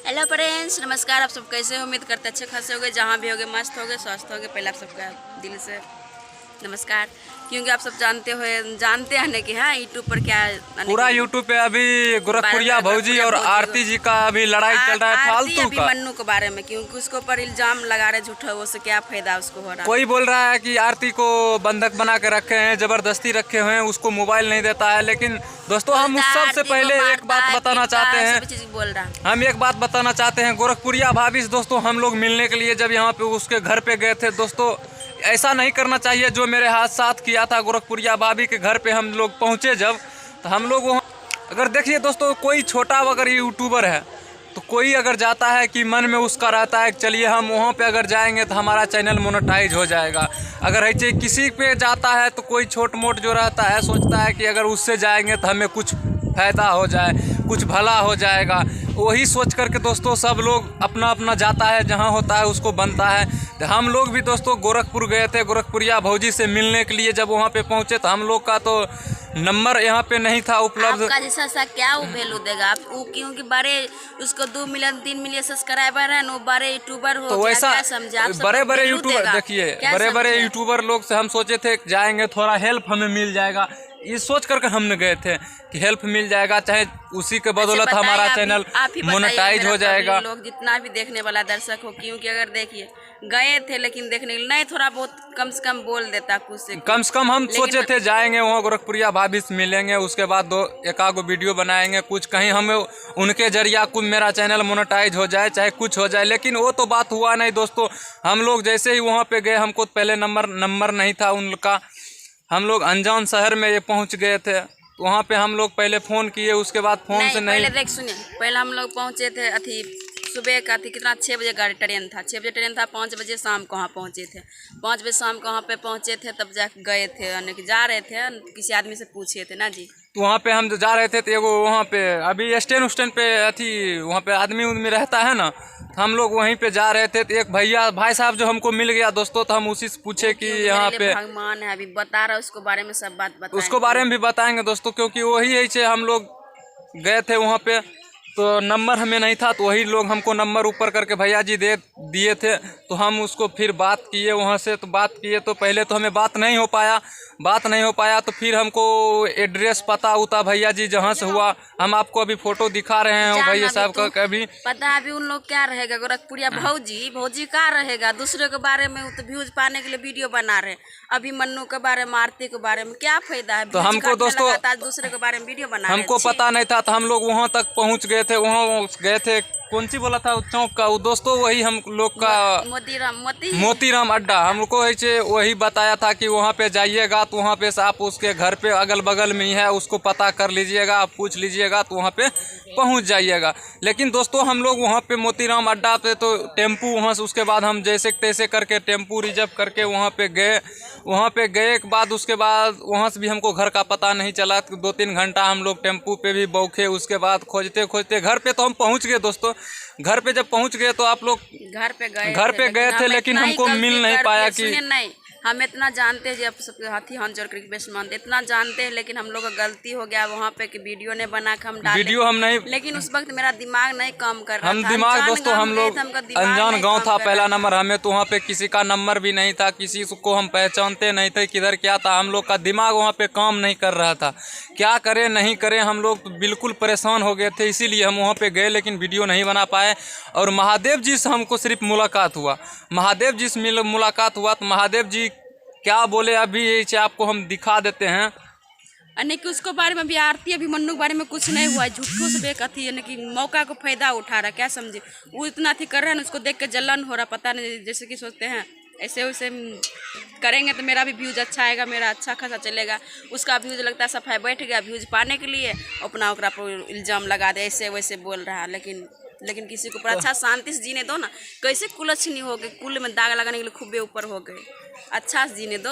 Hello friends, नमस्कार। आप सब कैसे हो? उम्मीद करते अच्छे खासे होंगे, जहाँ भी होंगे मस्त होंगे, स्वस्थ होंगे। पहले आप सबका दिल से नमस्कार, क्योंकि आप सब जानते हैं ना कि हाँ यूट्यूब पर क्या पूरा यूट्यूब पे अभी गोरखपुरिया भौजी और आरती जी का अभी लड़ाई चल रहा है आरती फालतू का। मन्नू के बारे में, क्योंकि उसके ऊपर इल्जाम लगा रहे झूठा, वो से क्या फायदा उसको हो रहा। कोई बोल रहा है कि आरती को बंधक बना के रखे हैं, जबरदस्ती रखे हुए हैं, उसको मोबाइल नहीं देता है। लेकिन दोस्तों हम उस सब से पहले एक बात बताना चाहते हैं, गोरखपुरिया भाभी दोस्तों, हम लोग मिलने के लिए जब यहाँ पे उसके घर पे गए थे दोस्तों, ऐसा नहीं करना चाहिए जो मेरे साथ किया था। गोरखपुरिया भाभी के घर पे हम लोग पहुँचे जब, तो हम लोग वहाँ अगर देखिए दोस्तों, कोई छोटा अगर यूट्यूबर है तो कोई अगर जाता है कि मन में उसका रहता है चलिए हम वहाँ पे अगर जाएंगे तो हमारा चैनल मोनेटाइज हो जाएगा। अगर ऐसे किसी पे जाता है तो कोई छोट मोट जो रहता है सोचता है कि अगर उससे जाएंगे तो हमें कुछ फ़ायदा हो जाए, कुछ भला हो जाएगा। वही सोच करके दोस्तों सब लोग अपना अपना जाता है, जहाँ होता है उसको बनता है। तो हम लोग भी दोस्तों गोरखपुर गए थे गोरखपुरिया भौजी से मिलने के लिए। जब वहाँ पे पहुँचे तो हम लोग का तो नंबर यहाँ पे नहीं था उपलब्ध। आपका जैसा सा क्या वो वैल्यू देगा आप वो, क्योंकि बड़े उसको 2 मिलियन 3 मिलियन सब्सक्राइबर है, वो बड़े यूट्यूबर हो, तो वैसा बड़े बड़े यूट्यूबर देखिए, बड़े बड़े यूट्यूबर लोग से हम सोचे थे जाएंगे थोड़ा हेल्प हमें मिल जाएगा, ये सोच करके हमने गए थे कि हेल्प मिल जाएगा, चाहे उसी के बदौलत हमारा चैनल मोनेटाइज हो जाएगा। लोग जितना भी देखने वाला दर्शक हो, क्योंकि अगर देखिए गए थे लेकिन देखने नहीं, थोड़ा बहुत कम से कम बोल देता कुछ से कम हम सोचे थे जाएंगे वहाँ गोरखपुरिया भाभी से मिलेंगे, उसके बाद एक आध वीडियो बनाएंगे, कुछ कहीं हमें उनके जरिया कुछ मेरा चैनल मोनेटाइज हो जाए, चाहे कुछ हो जाए। लेकिन वो तो बात हुआ नहीं दोस्तों। हम लोग जैसे ही वहाँ पे गए, हमको पहले नंबर नहीं था उनका। हम लोग अनजान शहर में ये पहुँच गए थे, वहाँ पे हम लोग पहले फ़ोन किए, उसके बाद फ़ोन से नहीं। पहले देख सुनिए, पहले हम लोग पहुँचे थे अथी सुबह का थी कितना 6 बजे गाड़ी ट्रेन था, 6 बजे ट्रेन था, 5 बजे शाम को वहाँ पहुँचे थे। 5 बजे शाम को वहाँ पे पहुँचे थे, तब जा गए थे, यानी कि जा रहे थे, किसी आदमी से पूछे थे ना जी। तो वहाँ पे हम जो जा रहे थे तो एगो वहाँ पे अभी स्टैंड पे अथी वहाँ पे आदमी उदमी रहता है ना, तो हम लोग वहीं पे जा रहे थे। तो एक भाई साहब जो हमको मिल गया दोस्तों, तो हम उसी से पूछे कि यहाँ पे भगवान है, अभी बता रहा उसको बारे में सब बात बता, उसको बारे में भी बताएंगे दोस्तों, क्योंकि वही है हम लोग गए थे वहाँ पे, तो नंबर हमें नहीं था, तो वही लोग हमको नंबर ऊपर करके भैया जी दे दिए थे। तो हम उसको फिर बात किए वहाँ से, तो बात किए तो पहले तो हमें बात नहीं हो पाया, तो फिर हमको एड्रेस पता उता भैया जी जहाँ से हुआ, हम आपको अभी फोटो दिखा रहे हैं भैया साहब का। कभी पता अभी उन लोग क्या रहेगा, गोरखपुरिया भौजी का रहेगा, दूसरे के बारे में तो व्यूज पाने के लिए वीडियो बना रहे। अभी मन्नू के बारे में, आरती के बारे में क्या फायदा है? तो हमको दोस्तों दूसरे के बारे में वीडियो बना हमको पता नहीं था, तो हम लोग वहाँ तक पहुँच गए थे। वहाँ गए थे, कौन सी बोला था चौक का वो दोस्तों, वही हम लोग का मोतीराम अड्डा, हमको ऐसे वही बताया था कि वहाँ पे जाइएगा तो वहाँ पे आप उसके घर पे अगल बगल में ही है, उसको पता कर लीजिएगा, आप पूछ लीजिएगा तो वहाँ पे पहुँच जाइएगा। लेकिन दोस्तों हम लोग वहाँ पे मोतीराम अड्डा पे तो टेम्पू, वहाँ से उसके बाद हम जैसे तैसे करके टेम्पू रिजर्व करके वहाँ पे गए के बाद उसके बाद वहाँ से भी हमको घर का पता नहीं चला। 2-3 घंटा हम लोग टेम्पू पे भी बौखे, उसके बाद खोजते खोजते घर पे तो हम पहुँच गए दोस्तों। घर पे जब पहुँच गए तो आप लोग घर पे गए थे, लेकिन हमको मिल नहीं पाया कि नहीं, हम इतना जानते हैं, जब सबके हाथी हाथ जोड़ करके बेस्ट मानते, इतना जानते हैं, लेकिन हम लोग का गलती हो गया वहाँ पे कि वीडियो ने बना के हम डाले, वीडियो हम नहीं, लेकिन उस वक्त मेरा दिमाग नहीं काम कर रहा था। दिमाग दोस्तों हम लोग अनजान गांव था, पहला नंबर हमें तो वहाँ पे किसी का नंबर भी नहीं था, किसी को हम पहचानते नहीं थे, किधर क्या था। हम लोग का दिमाग वहाँ पे काम नहीं कर रहा था, क्या करें नहीं करें, हम लोग बिल्कुल परेशान हो गए थे। इसीलिए हम वहाँ पे गए, लेकिन वीडियो नहीं बना पाए। और महादेव जी से हमको सिर्फ मुलाकात हुआ, तो महादेव जी क्या बोले अभी आपको हम दिखा देते हैं। यानी कि उसको बारे में अभी आरती अभी मन्नू के बारे में कुछ नहीं हुआ है, झूठों से बेकथी, यानी कि मौका को फायदा उठा रहा है, क्या समझे। वो इतना थी कर रहे हैं ना, उसको देख के जलन हो रहा, पता नहीं, जैसे कि सोचते हैं ऐसे वैसे करेंगे तो मेरा भी व्यूज अच्छा आएगा, मेरा अच्छा खासा चलेगा। उसका व्यूज लगता है सफाई बैठ गया, व्यूज पाने के लिए अपना ओकरा पर इल्ज़ाम लगा दे, ऐसे वैसे बोल रहा है। लेकिन किसी को पर अच्छा शांति से जीने दो ना। कैसे कुलच्छनी हो गए, कुल में दाग लगाने के लिए खूबे ऊपर हो गए, अच्छा से जीने दो।